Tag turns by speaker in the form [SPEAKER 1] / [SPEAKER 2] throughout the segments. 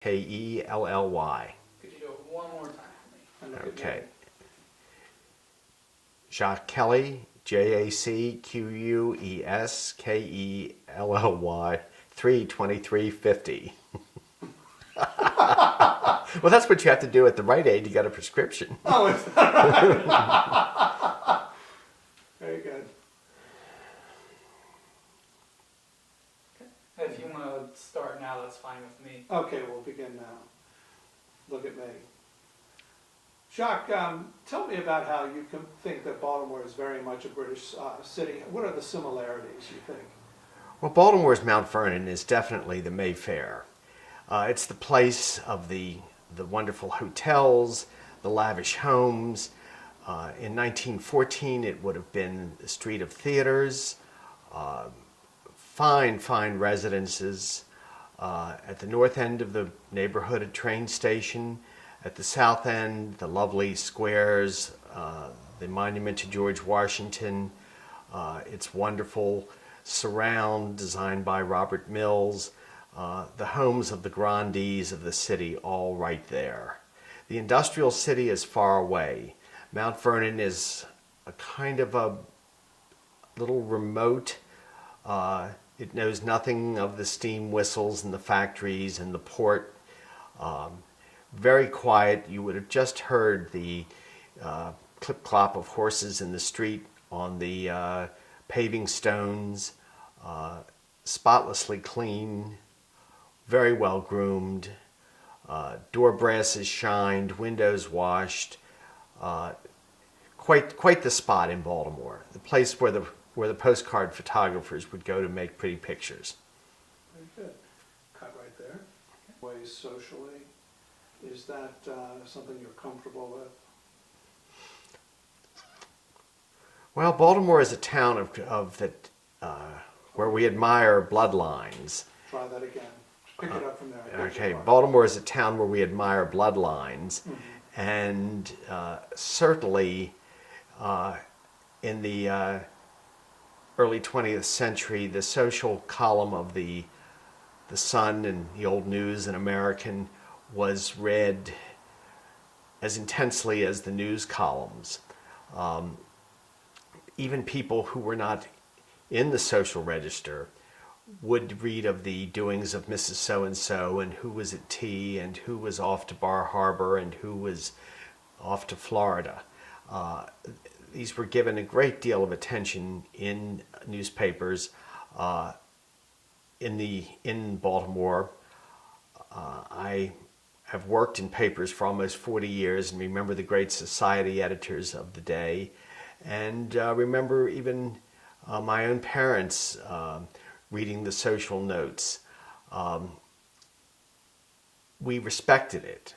[SPEAKER 1] Kelly.
[SPEAKER 2] Could you do it one more time for me?
[SPEAKER 1] Okay. Jacques Kelly, JACQUESKELLY, 32350. Well, that's what you have to do at the Rite Aid to get a prescription.
[SPEAKER 3] Oh, is that right? Very good.
[SPEAKER 2] If you want to start now, that's fine with me.
[SPEAKER 3] Okay, we'll begin now. Look at me. Jacques, tell me about how you can think that Baltimore is very much a British city. What are the similarities, you think?
[SPEAKER 1] Well, Baltimore's Mount Vernon is definitely the Mayfair. It's the place of the wonderful hotels, the lavish homes. In 1914, it would have been the street of theaters, fine residences. At the north end of the neighborhood, a train station. At the south end, the lovely squares, the monument to George Washington, its wonderful surround designed by Robert Mills, the homes of the grandees of the city, all right there. The industrial city is far away. Mount Vernon is a kind of a little remote. It knows nothing of the steam whistles and the factories and the port. Very quiet. You would have just heard the clip-clop of horses in the street on the paving stones. Spotlessly clean, very well groomed. Door brasses shined, windows washed. Quite the spot in Baltimore. The place where the postcard photographers would go to make pretty pictures.
[SPEAKER 3] Very good. Cut right there. Ways socially. Is that something you're comfortable with?
[SPEAKER 1] Well, Baltimore is a town where we admire bloodlines.
[SPEAKER 3] Try that again. Pick it up from there.
[SPEAKER 1] Okay, Baltimore is a town where we admire bloodlines, and certainly in the early 20th century, the social column of the Sun and the Old News and American was read as intensely as the news columns. Even people who were not in the social register would read of the doings of Mrs. So-and-so and who was at tea and who was off to Bar Harbor and who was off to Florida. These were given a great deal of attention in newspapers. In Baltimore, I have worked in papers for almost 40 years and remember the great society editors of the day, and remember even my own parents reading the social notes. We respected it.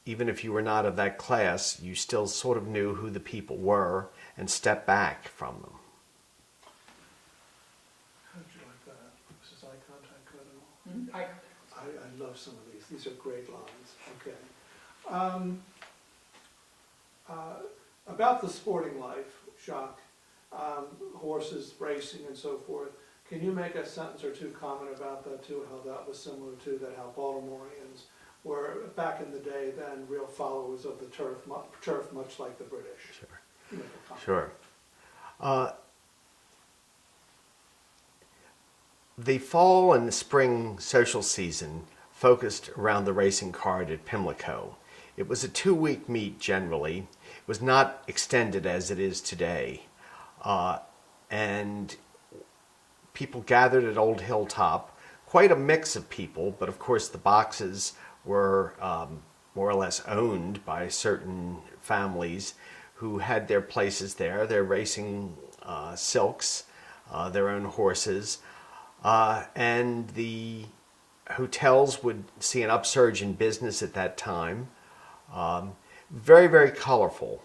[SPEAKER 1] Even if you were not of that class, you still sort of knew who the people were and stepped back from them.
[SPEAKER 3] How did you like that? This is eye contact good and all?
[SPEAKER 2] Mm-hmm.
[SPEAKER 3] I love some of these. These are great lines. Okay. About the sporting life, Jacques, horses, racing, and so forth, can you make a sentence or two comment about that too, how that was similar to that, how Baltimoreans were, back in the day then, real followers of the turf, much like the British?
[SPEAKER 1] Sure. The fall and the spring social season focused around the racing card at Pimlico. It was a 2-week meet generally. It was not extended as it is today. And people gathered at Old Hilltop, quite a mix of people, but of course the boxes were more or less owned by certain families who had their places there, their racing silks, their own horses, and the hotels would see an upsurge in business at that time. Very colorful.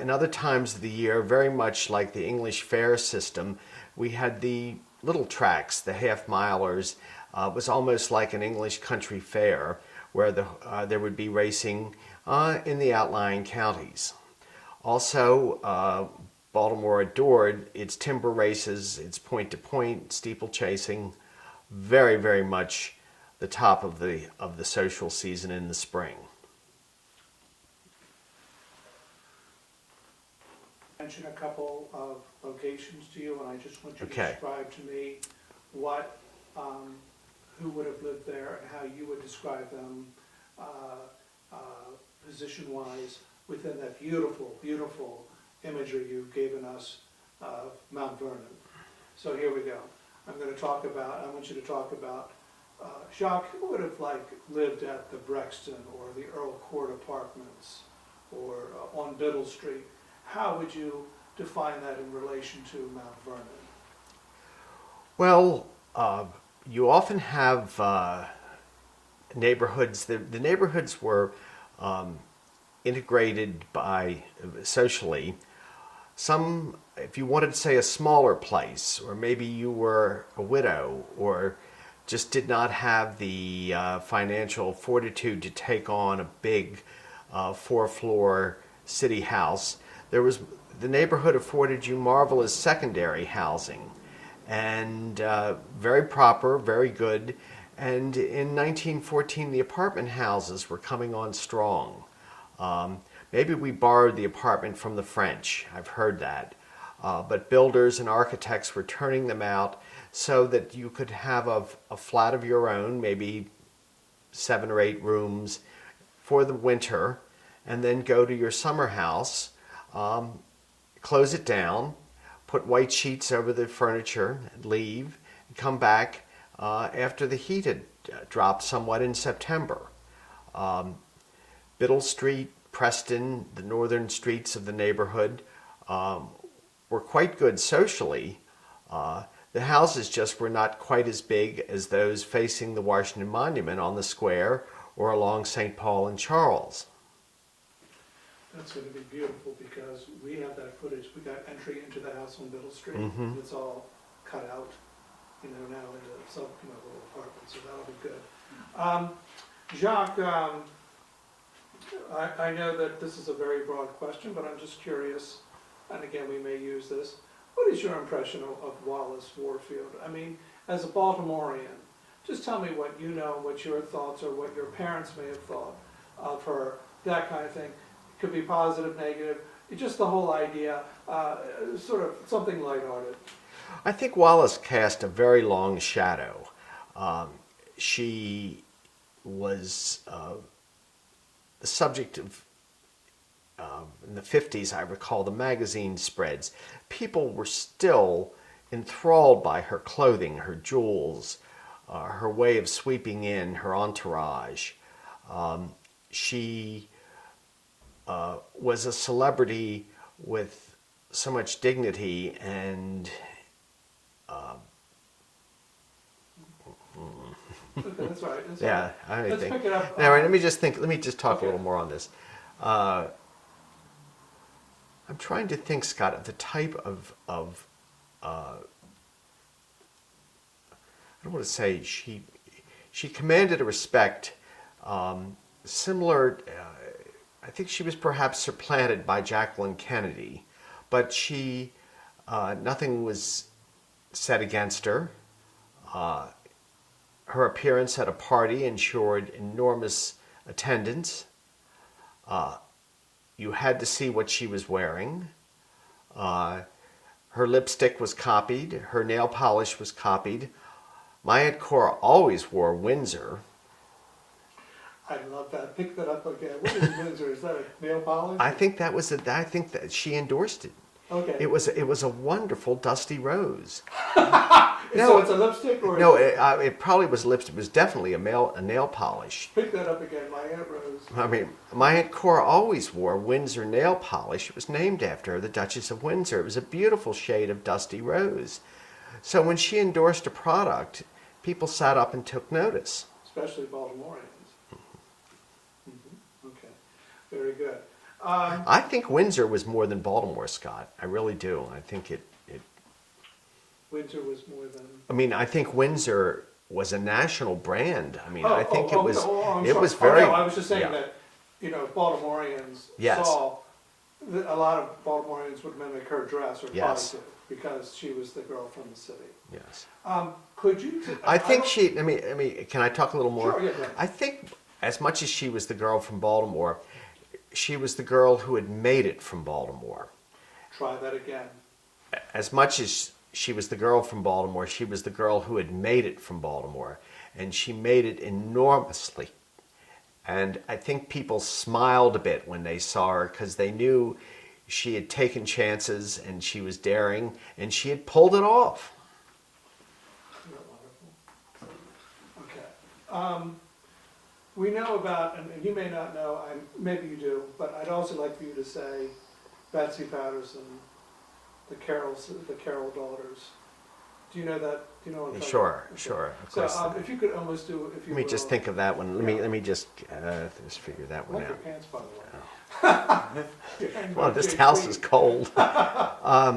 [SPEAKER 1] In other times of the year, very much like the English fair system, we had the little tracks, the half-milers. It was almost like an English country fair where there would be racing in the outlying counties. Also, Baltimore adored its timber races, its point-to-point steeplechasing, very much the top of the social season in the spring.
[SPEAKER 3] Mention a couple of locations to you, and I just want you to
[SPEAKER 1] Okay.
[SPEAKER 3] describe to me what, who would have lived there and how you would describe them position-wise within that beautiful, beautiful imagery you've given us of Mount Vernon. So here we go. I want you to talk about Jacques, who would have lived at the Brexton or the Earl Court Apartments or on Biddle Street. How would you define that in relation to Mount Vernon?
[SPEAKER 1] Well, you often have neighborhoods. The neighborhoods were integrated by socially. Some, if you wanted to say a smaller place, or maybe you were a widow, or just did not have the financial fortitude to take on a big 4-floor city house, the neighborhood afforded you marvelous secondary housing, and very proper, very good. And in 1914, the apartment houses were coming on strong. Maybe we borrowed the apartment from the French. I've heard that. But builders and architects were turning them out so that you could have a flat of your own, maybe 7 or 8 rooms for the winter, and then go to your summer house, close it down, put white sheets over the furniture, and leave, and come back after the heat had dropped somewhat in September. Biddle Street, Preston, the northern streets of the neighborhood were quite good socially. The houses just were not quite as big as those facing the Washington Monument on the square or along St. Paul and Charles.
[SPEAKER 3] That's going to be beautiful because we have that footage. We got entry into the house on Biddle Street.
[SPEAKER 1] Mhm.
[SPEAKER 3] It's all cut out, now into some little apartments, so that'll be good. Jacques, I know that this is a very broad question, but I'm just curious, and again, we may use this. What is your impression of Wallace Warfield? I mean, as a Baltimorean, just tell me what you know, what your thoughts are, what your parents may have thought of her, that kind of thing. It could be positive, negative, just the whole idea, sort of something lighthearted.
[SPEAKER 1] I think Wallace cast a very long shadow. She was the subject of, in the 50s, I recall, the magazine spreads. People were still enthralled by her clothing, her jewels, her way of sweeping in, her entourage. She was a celebrity with so much dignity and
[SPEAKER 3] Okay, that's all right. That's
[SPEAKER 1] yeah,
[SPEAKER 3] all right.
[SPEAKER 1] I
[SPEAKER 3] Let's
[SPEAKER 1] think.
[SPEAKER 3] pick it up.
[SPEAKER 1] Now, let me just talk
[SPEAKER 3] Okay.
[SPEAKER 1] a little more on this. I'm trying to think, Scott, of the type of I don't want to say she commanded a respect similar. I think she was perhaps supplanted by Jacqueline Kennedy, but she nothing was said against her. Her appearance at a party ensured enormous attendance. You had to see what she was wearing. Her lipstick was copied. Her nail polish was copied. My Aunt Cora always wore Windsor.
[SPEAKER 3] I love that. Pick that up again. What is Windsor? Is that a nail polish?
[SPEAKER 1] I think that she endorsed it.
[SPEAKER 3] Okay.
[SPEAKER 1] It was a wonderful dusty rose.
[SPEAKER 3] So it's a lipstick or?
[SPEAKER 1] No, it probably was lipstick. It was definitely a nail polish.
[SPEAKER 3] Pick that up again. My Aunt Rose.
[SPEAKER 1] I mean, my Aunt Cora always wore Windsor nail polish. It was named after her, the Duchess of Windsor. It was a beautiful shade of dusty rose. So when she endorsed a product, people sat up and took notice.
[SPEAKER 3] Especially Baltimoreans. Okay. Very good.
[SPEAKER 1] I think Windsor was more than Baltimore, Scott. I really do. I think it
[SPEAKER 3] Windsor was more than.
[SPEAKER 1] I mean, I think Windsor was a national brand. I mean, I think
[SPEAKER 3] I'm
[SPEAKER 1] it
[SPEAKER 3] sorry.
[SPEAKER 1] was very.
[SPEAKER 3] No, I was just saying
[SPEAKER 1] yeah.
[SPEAKER 3] that, Baltimoreans
[SPEAKER 1] Yes.
[SPEAKER 3] saw A lot of Baltimoreans would mimic her dress, or
[SPEAKER 1] Yes.
[SPEAKER 3] probably do, because she was the girl from the city.
[SPEAKER 1] Yes.
[SPEAKER 3] Could you?
[SPEAKER 1] I think
[SPEAKER 3] don't-
[SPEAKER 1] she. I mean. Can I talk a little more?
[SPEAKER 3] Sure, yeah, go ahead.
[SPEAKER 1] I think as much as she was the girl from Baltimore, she was the girl who had made it from Baltimore.
[SPEAKER 3] Try that again.
[SPEAKER 1] As much as she was the girl from Baltimore, she was the girl who had made it from Baltimore, and she made it enormously. And I think people smiled a bit when they saw her because they knew she had taken chances and she was daring and she had pulled it off.
[SPEAKER 3] Isn't that wonderful? Okay. We know about, and you may not know, maybe you do, but I'd also like for you to say Betsy Patterson, the Carroll daughters. Do you know that? Do you know what I'm talking
[SPEAKER 1] Sure,
[SPEAKER 3] about?
[SPEAKER 1] sure. Of
[SPEAKER 3] So
[SPEAKER 1] course.
[SPEAKER 3] if you could almost do, if you
[SPEAKER 1] Let me just think of that one. Let
[SPEAKER 3] Yeah.
[SPEAKER 1] me just figure that
[SPEAKER 3] I
[SPEAKER 1] one
[SPEAKER 3] like your
[SPEAKER 1] out.
[SPEAKER 3] pants, by the way. You're hanging
[SPEAKER 1] Well,
[SPEAKER 3] on
[SPEAKER 1] this
[SPEAKER 3] Jake
[SPEAKER 1] house
[SPEAKER 3] Lee.
[SPEAKER 1] is cold. Let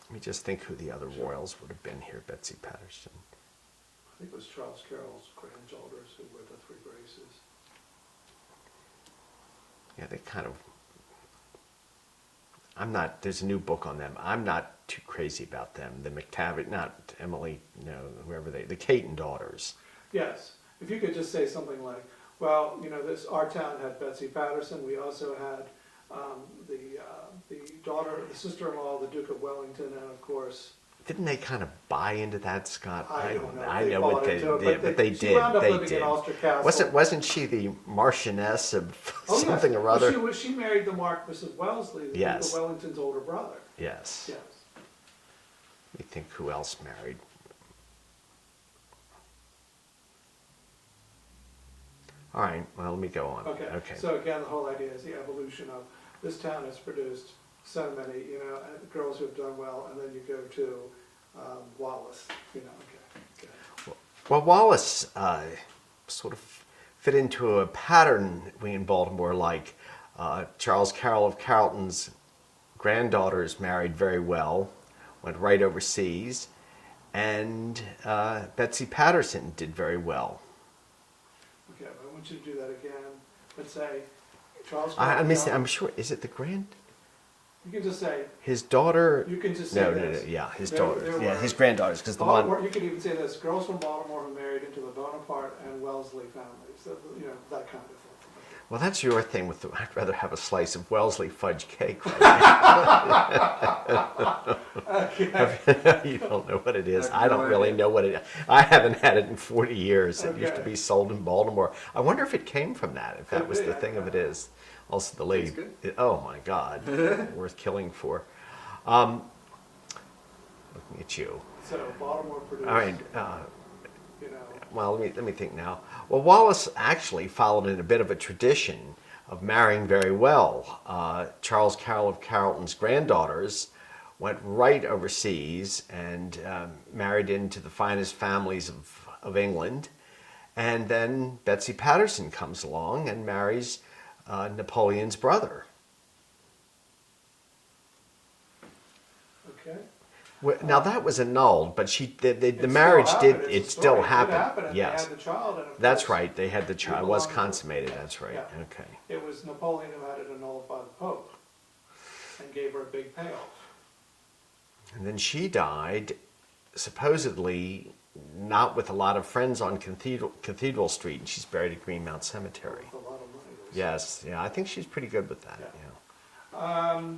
[SPEAKER 1] me just think who the other royals would have been here. Betsy Patterson.
[SPEAKER 3] I think it was Charles Carroll's granddaughters who were the three graces.
[SPEAKER 1] Yeah, they kind of. I'm not. There's a new book on them. I'm not too crazy about them. The McTavish, not Emily. No, whoever the Caton daughters.
[SPEAKER 3] Yes, if you could just say something like, well, you know, our town had Betsy Patterson. We also had the daughter, the sister-in-law, the Duke of Wellington, and of course.
[SPEAKER 1] Didn't they kind of buy into that, Scott?
[SPEAKER 3] I don't know.
[SPEAKER 1] I
[SPEAKER 3] They
[SPEAKER 1] know
[SPEAKER 3] bought
[SPEAKER 1] what they
[SPEAKER 3] into it,
[SPEAKER 1] did, but they
[SPEAKER 3] she
[SPEAKER 1] did.
[SPEAKER 3] wound up
[SPEAKER 1] They
[SPEAKER 3] living
[SPEAKER 1] did.
[SPEAKER 3] in Ulster Castle.
[SPEAKER 1] Wasn't she the Marchioness of
[SPEAKER 3] Oh,
[SPEAKER 1] something
[SPEAKER 3] yes.
[SPEAKER 1] or other?
[SPEAKER 3] Well, she married the Marquis of Wellesley, the
[SPEAKER 1] Yes.
[SPEAKER 3] Duke of Wellington's older brother.
[SPEAKER 1] Yes.
[SPEAKER 3] Yes.
[SPEAKER 1] Let me think who else married. All right, well, let me go on.
[SPEAKER 3] Okay. So again, the whole idea is the evolution of this town has produced so many, you know, girls who have done well, and then you go to Wallace, you know. Okay.
[SPEAKER 1] Well, Wallace sort of fit into a pattern we in Baltimore, like Charles Carroll of Carrollton's granddaughters married very well, went right overseas, and Betsy Patterson did very well.
[SPEAKER 3] Okay, but I want you to do that again. Let's say Charles.
[SPEAKER 1] I'm sure. Is it the grand?
[SPEAKER 3] You can just say.
[SPEAKER 1] His daughter.
[SPEAKER 3] You can just say
[SPEAKER 1] No,
[SPEAKER 3] this.
[SPEAKER 1] yeah, his
[SPEAKER 3] There-
[SPEAKER 1] daughter.
[SPEAKER 3] there
[SPEAKER 1] Yeah,
[SPEAKER 3] were-
[SPEAKER 1] his granddaughters, because the one.
[SPEAKER 3] You could even say this: girls from Baltimore who married into the Bonaparte and Wellesley families. So, you know, that kind of thing.
[SPEAKER 1] Well, that's your thing with the. I'd rather have a slice of Wellesley fudge cake. Right
[SPEAKER 3] Okay.
[SPEAKER 1] You don't know what it is.
[SPEAKER 4] I have
[SPEAKER 1] I
[SPEAKER 4] no
[SPEAKER 1] don't really
[SPEAKER 4] idea.
[SPEAKER 1] know what it is. I haven't had it in 40 years. It used to
[SPEAKER 3] Okay.
[SPEAKER 1] be sold in Baltimore. I wonder if it came from that, if that
[SPEAKER 3] Could
[SPEAKER 1] was
[SPEAKER 3] be,
[SPEAKER 1] the
[SPEAKER 3] I
[SPEAKER 1] thing of
[SPEAKER 3] don't
[SPEAKER 1] it
[SPEAKER 3] know.
[SPEAKER 1] is. Also, the lady.
[SPEAKER 4] Tastes
[SPEAKER 1] Oh my God, worth killing for. Looking at you.
[SPEAKER 3] So Baltimore produced.
[SPEAKER 1] All right.
[SPEAKER 3] You know.
[SPEAKER 1] Well, let me think now. Well, Wallace actually followed in a bit of a tradition of marrying very well. Charles Carroll of Carrollton's granddaughters went right overseas and married into the finest families of England. And then Betsy Patterson comes along and marries Napoleon's brother.
[SPEAKER 3] Okay.
[SPEAKER 1] Well, now that was annulled, but the
[SPEAKER 3] It
[SPEAKER 1] marriage
[SPEAKER 3] still
[SPEAKER 1] did.
[SPEAKER 3] happened.
[SPEAKER 1] It
[SPEAKER 3] It's a
[SPEAKER 1] still
[SPEAKER 3] story. It
[SPEAKER 1] happened.
[SPEAKER 3] happened, and
[SPEAKER 1] Yes.
[SPEAKER 3] They had the child. And of
[SPEAKER 1] That's
[SPEAKER 3] course,
[SPEAKER 1] right. They had the child. It was
[SPEAKER 3] belonged to-
[SPEAKER 1] consummated. That's right.
[SPEAKER 3] Yeah.
[SPEAKER 1] Okay.
[SPEAKER 3] It was Napoleon who had it annulled by the Pope and gave her a big payoff.
[SPEAKER 1] And then she died, supposedly not with a lot of friends on Cathedral Street, and she's buried at Greenmount Cemetery.
[SPEAKER 3] With a lot of money.
[SPEAKER 1] Yes, yeah, I think she's pretty good with that.
[SPEAKER 3] Yeah.
[SPEAKER 1] Yeah.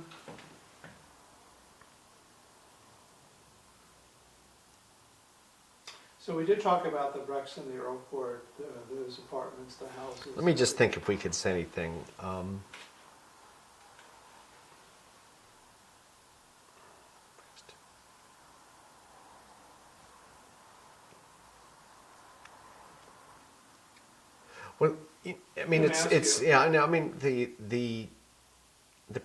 [SPEAKER 3] So we did talk about the Brexton, the Earl Court, those apartments, the houses.
[SPEAKER 1] Let me just think if we could say anything. Well, I mean,
[SPEAKER 3] Let me ask
[SPEAKER 1] it's
[SPEAKER 3] you.
[SPEAKER 1] yeah. I know. I mean, the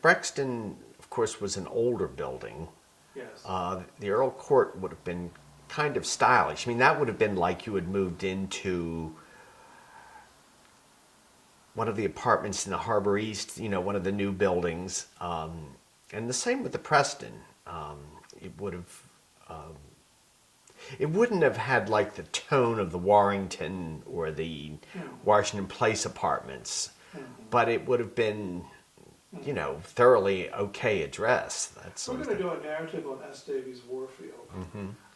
[SPEAKER 1] Brexton, of course, was an older building.
[SPEAKER 3] Yes.
[SPEAKER 1] The Earl Court would have been kind of stylish. I mean, that would have been like you had moved into one of the apartments in the Harbor East, you know, one of the new buildings. And the same with the Preston. It would have, it wouldn't have had like the tone of the Warrington or the Washington Place apartments, but it would have been you know, thoroughly okay address. That's
[SPEAKER 3] We're going to do a narrative on S. Davies Warfield.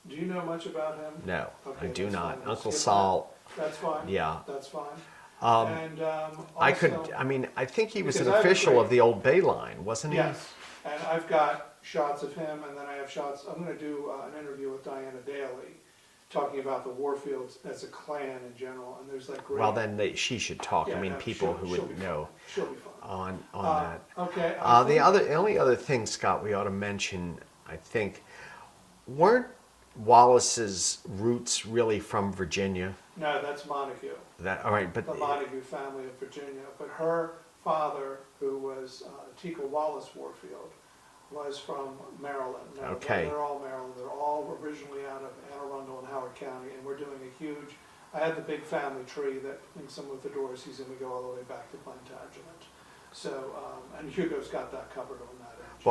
[SPEAKER 3] Do you know much about him?
[SPEAKER 1] No,
[SPEAKER 3] Okay,
[SPEAKER 1] I do
[SPEAKER 3] that's
[SPEAKER 1] not.
[SPEAKER 3] fine. We'll
[SPEAKER 1] Uncle
[SPEAKER 3] skip
[SPEAKER 1] Sol,
[SPEAKER 3] that. That's fine.
[SPEAKER 1] yeah.
[SPEAKER 3] That's fine.
[SPEAKER 1] Um,
[SPEAKER 3] And
[SPEAKER 1] I could,
[SPEAKER 3] also-
[SPEAKER 1] I mean, I think he was an
[SPEAKER 3] Because I have a
[SPEAKER 1] official
[SPEAKER 3] great-
[SPEAKER 1] of the old Bay Line, wasn't he?
[SPEAKER 3] Yes, and I've got shots of him, and then I have shots, I'm gonna do an interview with Diana Daly, talking about the Warfields as a clan in general, and there's like great.
[SPEAKER 1] Well, then she should talk.
[SPEAKER 3] Yeah,
[SPEAKER 1] I mean,
[SPEAKER 3] no,
[SPEAKER 1] people
[SPEAKER 3] she'll
[SPEAKER 1] who
[SPEAKER 3] be
[SPEAKER 1] would know
[SPEAKER 3] fine. She'll be fine.
[SPEAKER 1] on that.
[SPEAKER 3] Okay.
[SPEAKER 1] The only other thing, Scott, we ought to mention, I think, weren't Wallace's roots really from Virginia?
[SPEAKER 3] No, that's Montague,
[SPEAKER 1] That all right, but
[SPEAKER 3] the Montague family of Virginia, but her father, who was Tika Wallace Warfield, was from Maryland. No,
[SPEAKER 1] Okay.
[SPEAKER 3] They're all Maryland, they're all originally out of Anne Arundel and Howard County, and we're doing a huge, I had the big family tree that in some of the Dorseys, and we go all the way back to Plantagenet. So, and Hugo's got that covered on that end.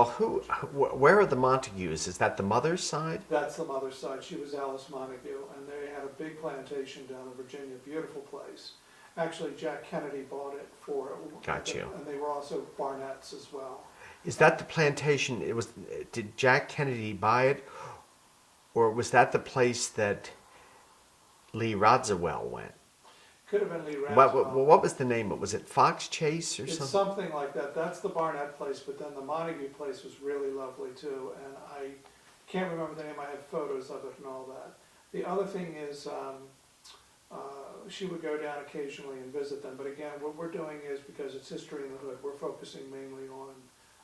[SPEAKER 1] well, where are the Montagues? Is that the mother's side?
[SPEAKER 3] That's the mother's side. She was Alice Montague, and they had a big plantation down in Virginia, beautiful place. Actually, Jack Kennedy bought it for.
[SPEAKER 1] Got you.
[SPEAKER 3] And they were also Barnetts as well.
[SPEAKER 1] Is that the plantation? It was. Did Jack Kennedy buy it, or was that the place that Lee Rodswell went?
[SPEAKER 3] Could have been Lee Radswell.
[SPEAKER 1] What was the name? Was it Fox Chase or
[SPEAKER 3] It's
[SPEAKER 1] something?
[SPEAKER 3] something like that. That's the Barnett place, but then the Montague place was really lovely too. And I can't remember the name. I have photos of it and all that. The other thing is, she would go down occasionally and visit them. But again, what we're doing is, because it's history in the hood, we're focusing mainly on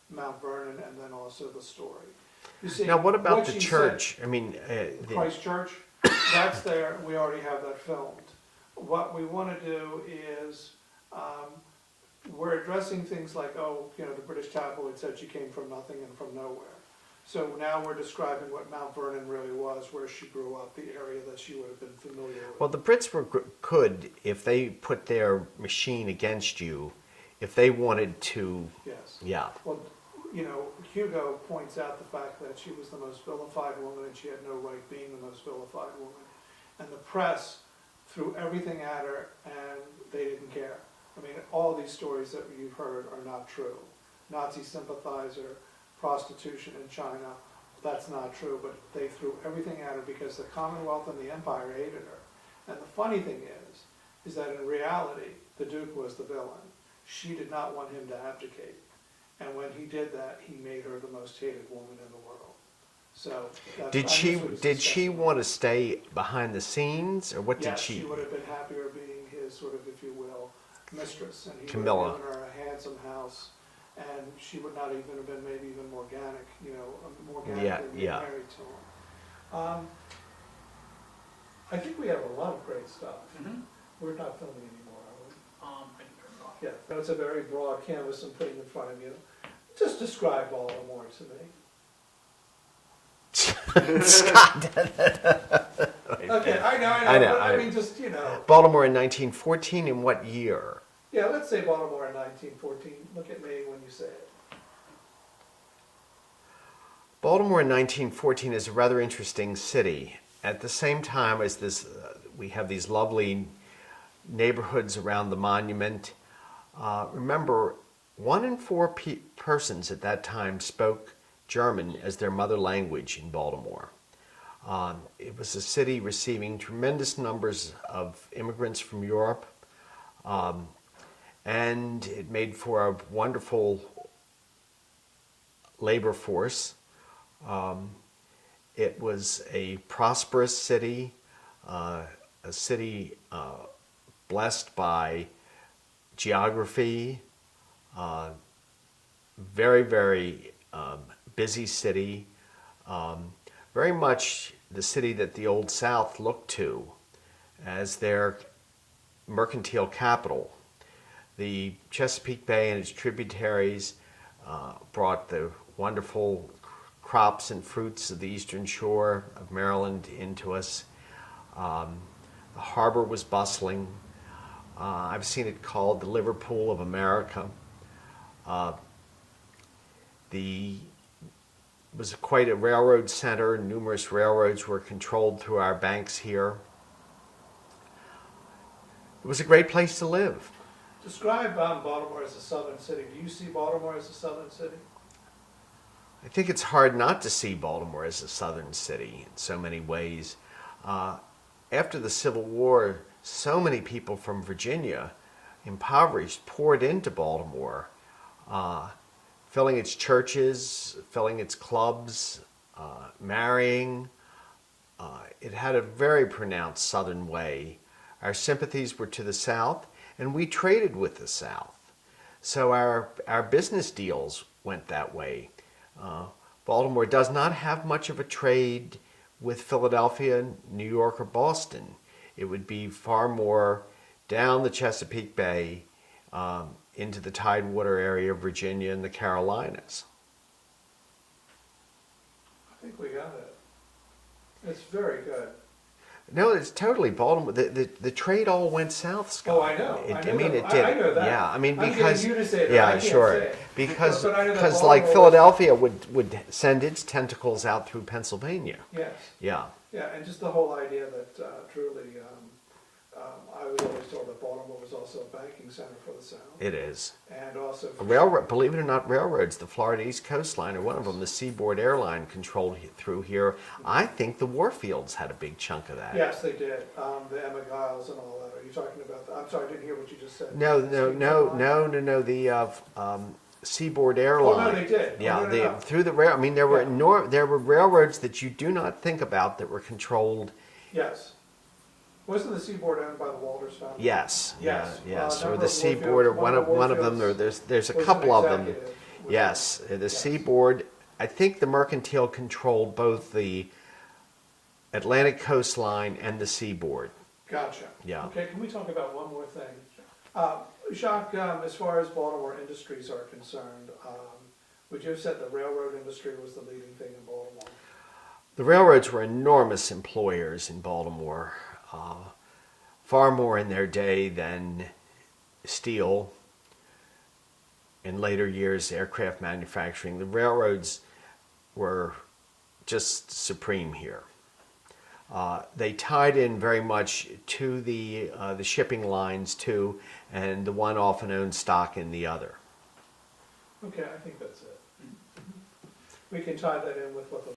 [SPEAKER 3] Mount Vernon and then also the story. You see,
[SPEAKER 1] Now, what about the
[SPEAKER 3] she
[SPEAKER 1] church? I mean,
[SPEAKER 3] said, Christ Church, that's there. We already have that filmed. What we want to do is, we're addressing things like, oh, you know, the British tabloid said she came from nothing and from nowhere. So now we're describing what Mount Vernon really was, where she grew up, the area that she would have been familiar with.
[SPEAKER 1] well, the Brits could, if they put their machine against you, if they wanted to,
[SPEAKER 3] Yes.
[SPEAKER 1] yeah.
[SPEAKER 3] Well, you know, Hugo points out the fact that she was the most vilified woman and she had no right being the most vilified woman. And the press threw everything at her and they didn't care. I mean, all these stories that you've heard are not true. Nazi sympathizer, prostitution in China, that's not true, but they threw everything at her because the Commonwealth and the Empire hated her. And the funny thing is that in reality, the Duke was the villain. She did not want him to abdicate. And when he did that, he made her the most hated woman in the world. So that's,
[SPEAKER 1] Did she
[SPEAKER 3] this was
[SPEAKER 1] did she
[SPEAKER 3] disgusting.
[SPEAKER 1] want to stay behind the scenes, or what did
[SPEAKER 3] Yes,
[SPEAKER 1] she?
[SPEAKER 3] she would have been happier being his sort of, if you will, mistress, and he
[SPEAKER 1] Camilla.
[SPEAKER 3] would have given her a handsome house, and she would not even have been maybe even more organic, you know, more organically
[SPEAKER 1] Yeah.
[SPEAKER 3] married to him. I think we have a lot of great stuff. We're not filming anymore, are we?
[SPEAKER 2] I can turn it off.
[SPEAKER 3] Yeah, that's a very broad canvas I'm putting in front of you. Just describe Baltimore to me.
[SPEAKER 1] Scott.
[SPEAKER 3] Okay, I know,
[SPEAKER 1] I know,
[SPEAKER 3] but I
[SPEAKER 1] I-
[SPEAKER 3] mean, just, you know.
[SPEAKER 1] Baltimore in 1914. In what year?
[SPEAKER 3] Yeah, let's say Baltimore in 1914. Look at me when you say it.
[SPEAKER 1] Baltimore in 1914 is a rather interesting city. At the same time as this, we have these lovely neighborhoods around the monument. Remember, 1 in 4 persons at that time spoke German as their mother language in Baltimore. It was a city receiving tremendous numbers of immigrants from Europe, and it made for a wonderful labor force. It was a prosperous city, a city blessed by geography, very, very busy city, very much the city that the Old South looked to as their mercantile capital. The Chesapeake Bay and its tributaries brought the wonderful crops and fruits of the eastern shore of Maryland into us. The harbor was bustling. I've seen it called the Liverpool of America. It was quite a railroad center. Numerous railroads were controlled through our banks here. It was a great place to live.
[SPEAKER 3] Describe Baltimore as a southern city. Do you see Baltimore as a southern city?
[SPEAKER 1] I think it's hard not to see Baltimore as a southern city in so many ways. After the Civil War, so many people from Virginia, impoverished, poured into Baltimore, filling its churches, filling its clubs, marrying. It had a very pronounced southern way. Our sympathies were to the South, and we traded with the South. So our business deals went that way. Baltimore does not have much of a trade with Philadelphia, New York, or Boston. It would be far more down the Chesapeake Bay into the Tidewater area of Virginia and the Carolinas.
[SPEAKER 3] I think we got it. It's very good.
[SPEAKER 1] No, it's totally Baltimore. The trade all went south, Scott.
[SPEAKER 3] Oh, I know. I know
[SPEAKER 1] mean,
[SPEAKER 3] that.
[SPEAKER 1] it did.
[SPEAKER 3] I know that.
[SPEAKER 1] Yeah, I mean,
[SPEAKER 3] I'm
[SPEAKER 1] because
[SPEAKER 3] getting you to say that.
[SPEAKER 1] yeah,
[SPEAKER 3] I can't
[SPEAKER 1] sure.
[SPEAKER 3] say it.
[SPEAKER 1] Because
[SPEAKER 3] But I know that
[SPEAKER 1] like
[SPEAKER 3] Baltimore
[SPEAKER 1] Philadelphia would send its tentacles out through Pennsylvania.
[SPEAKER 3] Yes.
[SPEAKER 1] Yeah.
[SPEAKER 3] Yeah, and just the whole idea that truly, I was always told that Baltimore was also a banking center for the South.
[SPEAKER 1] It is.
[SPEAKER 3] And also
[SPEAKER 1] A
[SPEAKER 3] for
[SPEAKER 1] railroad, believe it or not, railroads, the Florida East Coast Line, are one of them. The Seaboard Airline controlled through here. I think the Warfields had a big chunk of that.
[SPEAKER 3] Yes, they did. The Emma Giles and all that. Are you talking about that? I'm sorry, I didn't hear what you just said.
[SPEAKER 1] No. The Seaboard Airline.
[SPEAKER 3] Oh, no, they did.
[SPEAKER 1] Yeah,
[SPEAKER 3] Oh, no.
[SPEAKER 1] through the rail. I mean, there were
[SPEAKER 3] Yeah.
[SPEAKER 1] there were railroads that you do not think about that were controlled.
[SPEAKER 3] Yes. Wasn't the Seaboard owned by the Walters family?
[SPEAKER 1] Yes.
[SPEAKER 3] Yes.
[SPEAKER 1] Yes.
[SPEAKER 3] Number
[SPEAKER 1] Or the
[SPEAKER 3] of
[SPEAKER 1] Seaboard, or
[SPEAKER 3] Warfields-
[SPEAKER 1] one of them. Or
[SPEAKER 3] Warfields
[SPEAKER 1] there's a
[SPEAKER 3] was
[SPEAKER 1] couple
[SPEAKER 3] an
[SPEAKER 1] of them.
[SPEAKER 3] executive with
[SPEAKER 1] Yes,
[SPEAKER 3] them.
[SPEAKER 1] the
[SPEAKER 3] Yes.
[SPEAKER 1] Seaboard. I think the Mercantile controlled both the Atlantic coastline and the Seaboard.
[SPEAKER 3] Gotcha.
[SPEAKER 1] Yeah.
[SPEAKER 3] Okay, can we talk about one more thing? Jacques, as far as Baltimore industries are concerned, would you have said the railroad industry was the leading thing in Baltimore?
[SPEAKER 1] The railroads were enormous employers in Baltimore, far more in their day than steel. In later years, aircraft manufacturing. The railroads were just supreme here. They tied in very much to the shipping lines too, and the one often owned stock in the other.
[SPEAKER 3] Okay, I think that's it. We can tie that in with what the